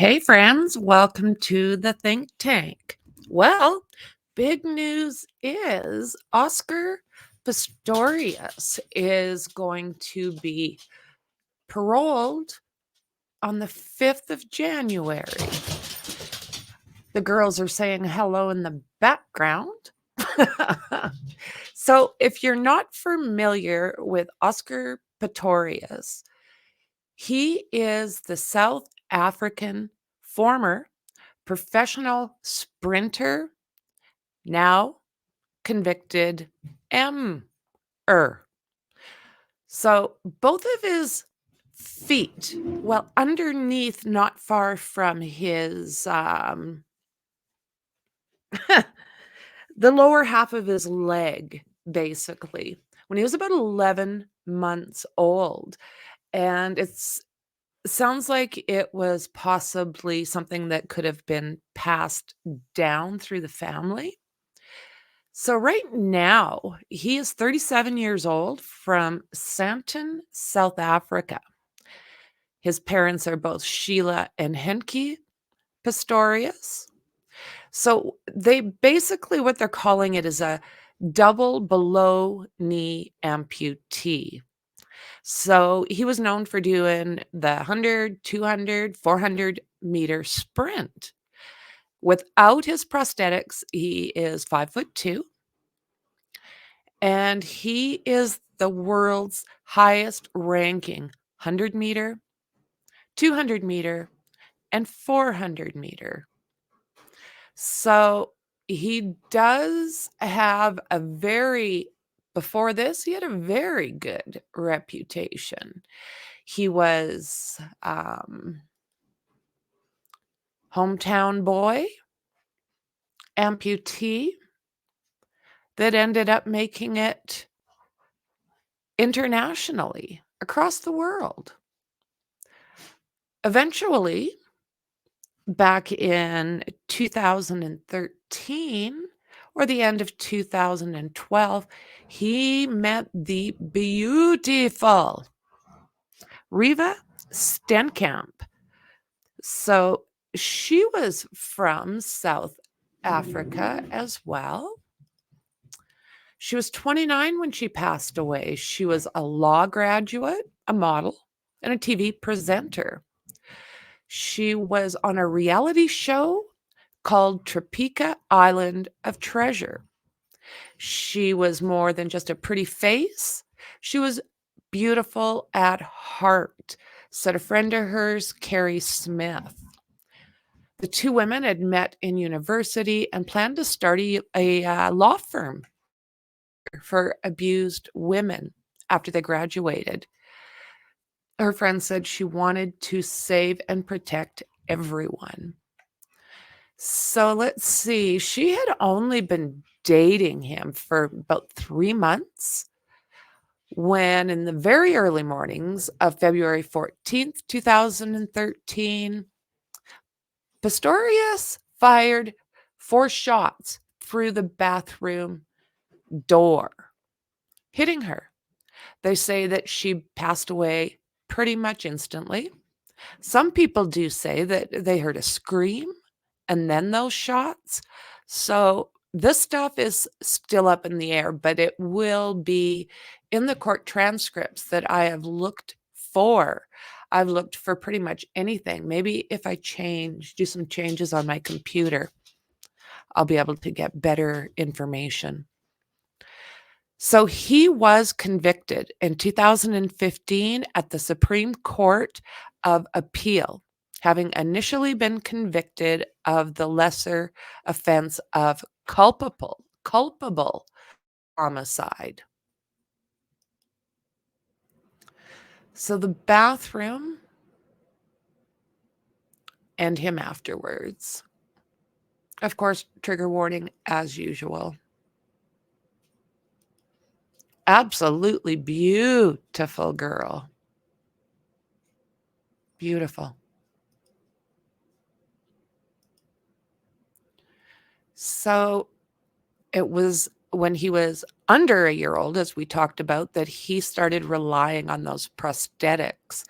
Hey, friends, welcome to the Think Tank. Well, big news is Oscar Pistorius is going to be paroled on the 5th of January. The girls are saying hello in the background. So, if you're not familiar with Oscar Pistorius, he is the South African former professional sprinter, now convicted M-er. So both of his feet, well, underneath, not far from his, the lower half of his leg, basically, when he was about 11 months old. And sounds like it was possibly something that could have been passed down through the family. So right now, he is 37 years old from Sandton, South Africa. His parents are both Sheila and Henke Pistorius. So they basically, what they're calling it is a double below knee amputee. So he was known for doing the 100, 200, 400-meter sprint. Without his prosthetics, he is 5'2", and he is the world's highest ranking 100-meter, 200-meter, and 400-meter. So he does have before this, he had a very good reputation. He was hometown boy, amputee, that ended up making it internationally, across the world. Eventually, back in 2013 or the end of 2012, he met the beautiful Riva Stenkamp. So she was from South Africa as well. She was 29 when she passed away. She was a law graduate, a model, and a TV presenter. She was on a reality show called Topeka Island of Treasure. She was more than just a pretty face. She was beautiful at heart, said a friend of hers, Carrie Smith. The two women had met in university and planned to start a law firm for abused women after they graduated. Her friend said she wanted to save and protect everyone. So let's see. She had only been dating him for about 3 months when, in the very early mornings of February 14th, 2013, Pistorius fired 4 shots through the bathroom door, hitting her. They say that she passed away pretty much instantly. Some people do say that they heard a scream and then those shots. So this stuff is still up in the air, but it will be in the court transcripts that I have looked for. I've looked for pretty much anything. Maybe if I do some changes on my computer, I'll be able to get better information. So he was convicted in 2015 at the Supreme Court of Appeal, having initially been convicted of the lesser offense of culpable homicide. So the bathroom and him afterwards. Of course, trigger warning as usual. Absolutely beautiful girl. Beautiful. So it was when he was under a year old, as we talked about, that he started relying on those prosthetics.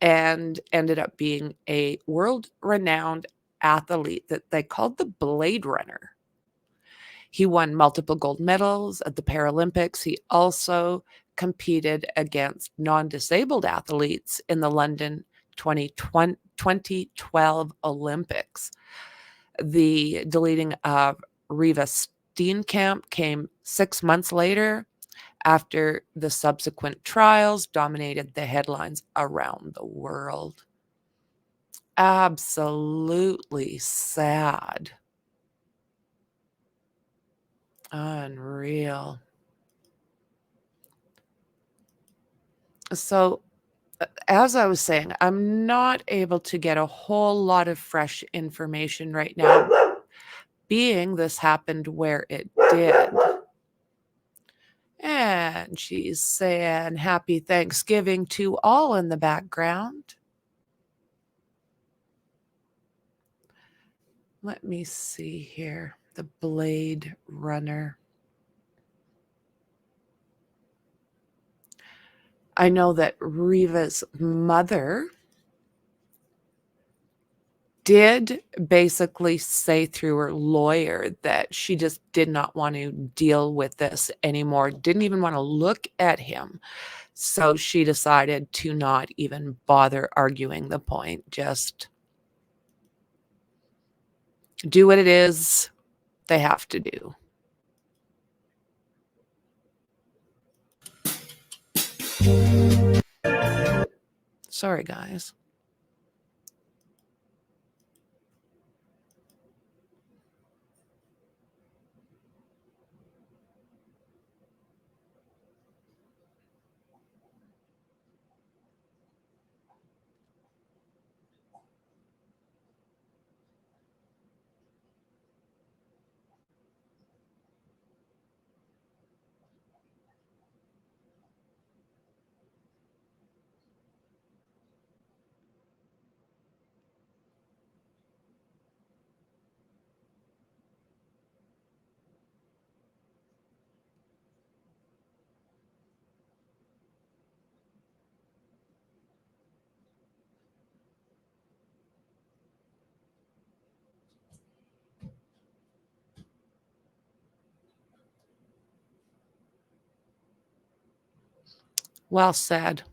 and ended up being a world-renowned athlete that they called the Blade Runner. He won multiple gold medals at the Paralympics. He also competed against non-disabled athletes in the London 2012 Olympics. The deleting of Riva Steenkamp came 6 months later after the subsequent trials dominated the headlines around the world. Absolutely sad. Unreal. So, as I was saying, I'm not able to get a whole lot of fresh information right now, being this happened where it did. And she's saying happy Thanksgiving to all in the background. Let me see here. The Blade Runner. I know that Riva's mother did basically say through her lawyer that she just did not want to deal with this anymore, didn't even want to look at him. So she decided to not even bother arguing the point, just do what it is they have to do. Sorry, guys. Well said.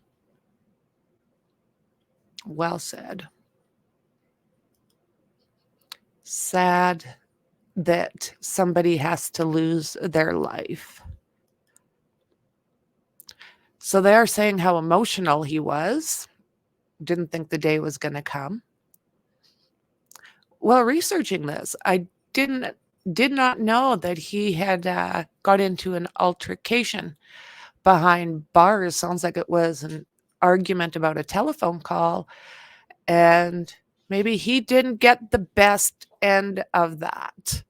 Well said. Sad that somebody has to lose their life. So they're saying how emotional he was. Didn't think the day was going to come. Well, researching this, I did not know that he had got into an altercation behind bars. Sounds like it was an argument about a telephone call, and maybe he didn't get the best end of that.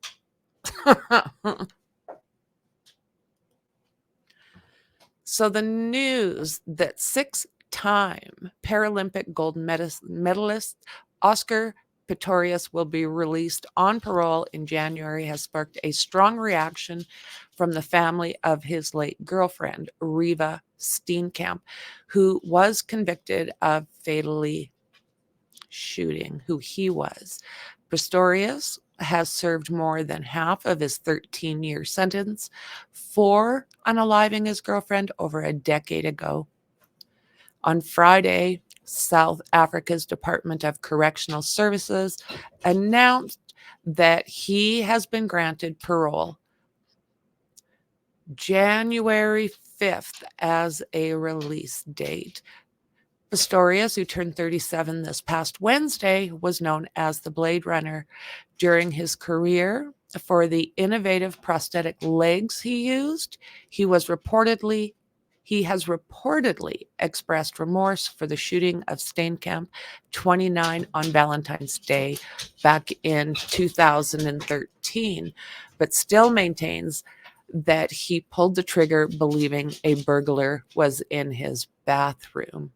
So the news that 6-time Paralympic gold medalist Oscar Pistorius will be released on parole in January has sparked a strong reaction from the family of his late girlfriend, Riva Steenkamp, who was convicted of fatally shooting who he was. Pistorius has served more than half of his 13-year sentence for unaliving his girlfriend over a decade ago. On Friday, South Africa's Department of Correctional Services announced that he has been granted parole January 5th as a release date. Pistorius, who turned 37 this past Wednesday, was known as the Blade Runner during his career for the innovative prosthetic legs he used. He has reportedly expressed remorse for the shooting of Steenkamp 29 on Valentine's Day back in 2013, but still maintains that he pulled the trigger believing a burglar was in his bathroom.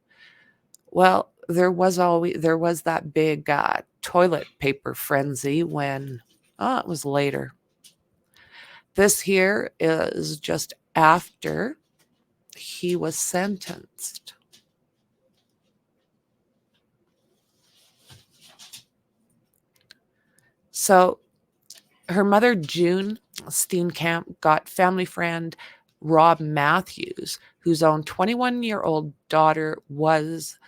Well, there was that big toilet paper frenzy when it was later. This here is just after he was sentenced. So her mother, June Steenkamp, got family friend Rob Matthews, whose own 21-year-old daughter was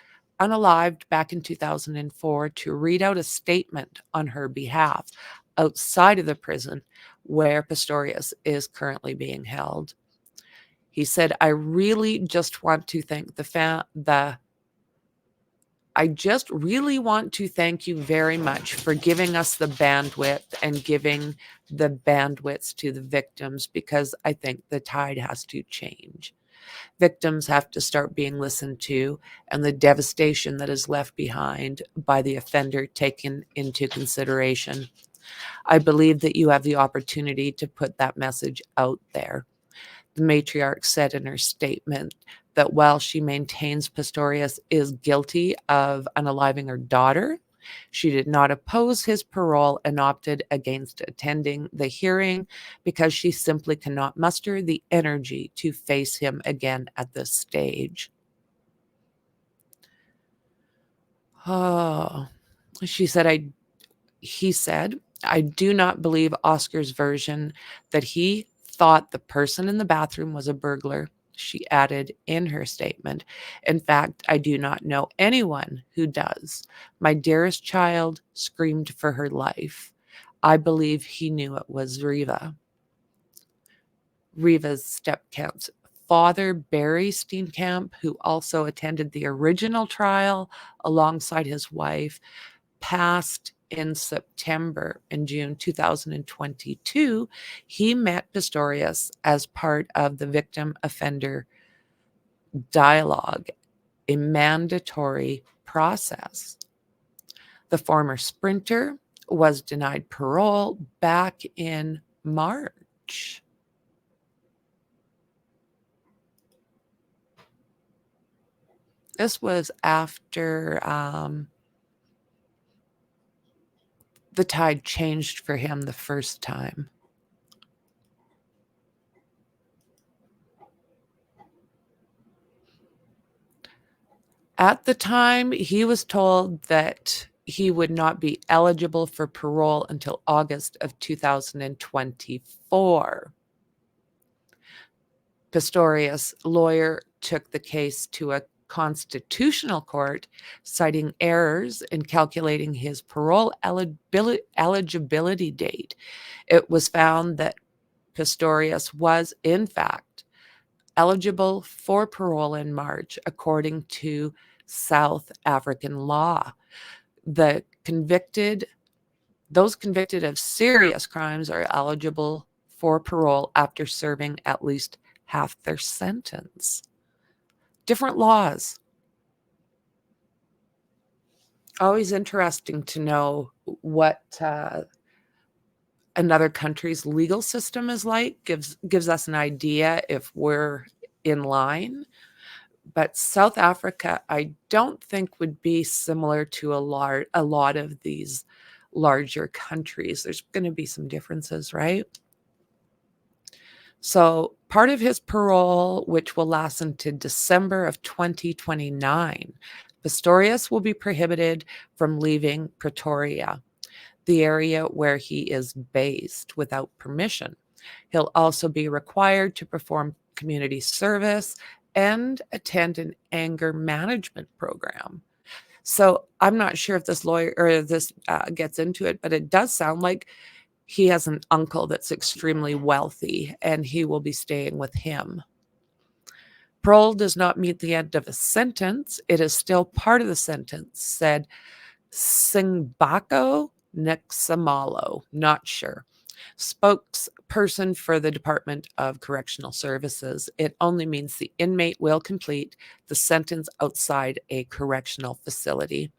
unalived back in 2004, to read out a statement on her behalf outside of the prison where Pistorius is currently being held. He said, I really just want to thank I just really want to thank you very much for giving us the bandwidth and giving the bandwidths to the victims, because I think the tide has to change. Victims have to start being listened to, and the devastation that is left behind by the offender taken into consideration. I believe that you have the opportunity to put that message out there. The matriarch said in her statement that while she maintains Pistorius is guilty of unaliving her daughter, she did not oppose his parole and opted against attending the hearing because she simply cannot muster the energy to face him again at this stage. Oh, she said, he said, I do not believe Oscar's version that he thought the person in the bathroom was a burglar. She added in her statement, in fact, I do not know anyone who does. My dearest child screamed for her life. I believe he knew it was Reva. Reva's stepcamp's father, Barry Steenkamp, who also attended the original trial alongside his wife, passed in September and June 2022. He met Pistorius as part of the victim offender dialogue, a mandatory process. The former sprinter was denied parole back in March. This was after the tide changed for him the first time. At the time, he was told that he would not be eligible for parole until August of 2024. Pistorius' lawyer took the case to a constitutional court, citing errors in calculating his parole eligibility date. It was found that Pistorius was, in fact, eligible for parole in March, according to South African law. Those convicted of serious crimes are eligible for parole after serving at least half their sentence. Different laws. Always interesting to know what another country's legal system is like. Gives us an idea if we're in line. But South Africa, I don't think would be similar to a lot of these larger countries. There's going to be some differences, right? So part of his parole, which will last until December of 2029, Pistorius will be prohibited from leaving Pretoria, the area where he is based, without permission. He'll also be required to perform community service and attend an anger management program. So I'm not sure if this lawyer or this gets into it, but it does sound like he has an uncle that's extremely wealthy and he will be staying with him. Parole does not mean the end of a sentence. It is still part of the sentence, said Singbako Nexamalo, not sure, spokesperson for the Department of Correctional Services. It only means the inmate will complete the sentence outside a correctional facility.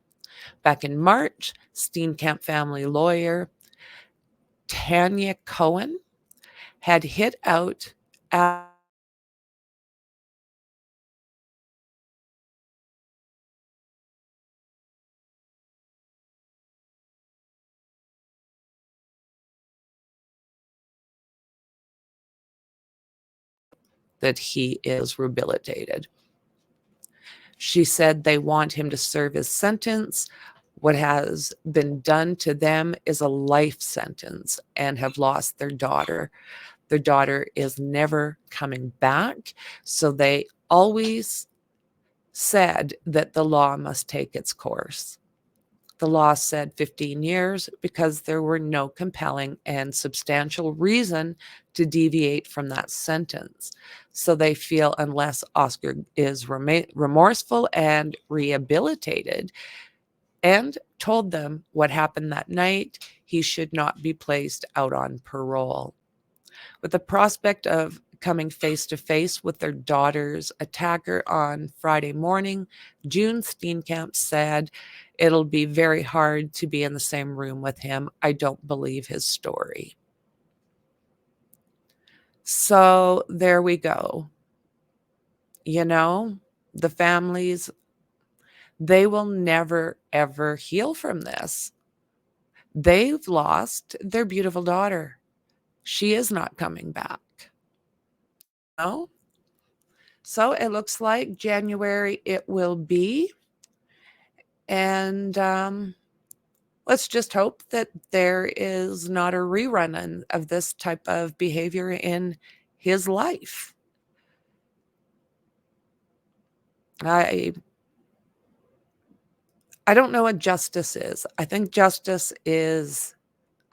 Back in March, Steenkamp family lawyer Tanya Cohen had hit out that he is rehabilitated. She said they want him to serve his sentence what has been done to them is a life sentence and have lost their daughter. Their daughter is never coming back. So they always said that the law must take its course. The law said 15 years because there were no compelling and substantial reason to deviate from that sentence. So they feel unless Oscar is remorseful and rehabilitated and told them what happened that night, he should not be placed out on parole. With the prospect of coming face to face with their daughter's attacker on Friday morning, June Steenkamp said, "It'll be very hard to be in the same room with him. I don't believe his story." So there we go. You know, the families, they will never, ever heal from this. They've lost their beautiful daughter. She is not coming back. No? So it looks like January it will be. And let's just hope that there is not a rerun of this type of behavior in his life. I don't know what justice is. I think justice is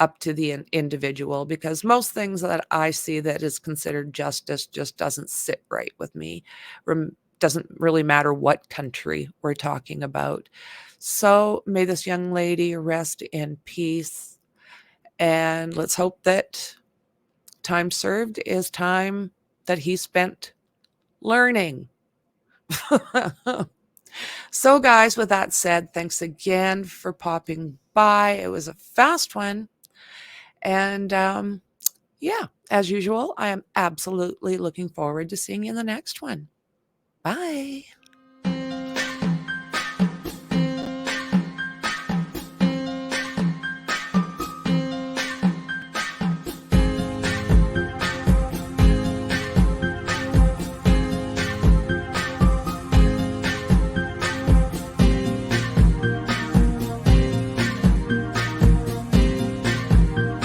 up to the individual, because most things that I see that is considered justice just doesn't sit right with me. Doesn't really matter what country we're talking about. So may this young lady rest in peace, and let's hope that time served is time that he spent learning. So guys, with that said, thanks again for popping by. It was a fast one. And yeah, as usual, I am absolutely looking forward to seeing you in the next one. Bye.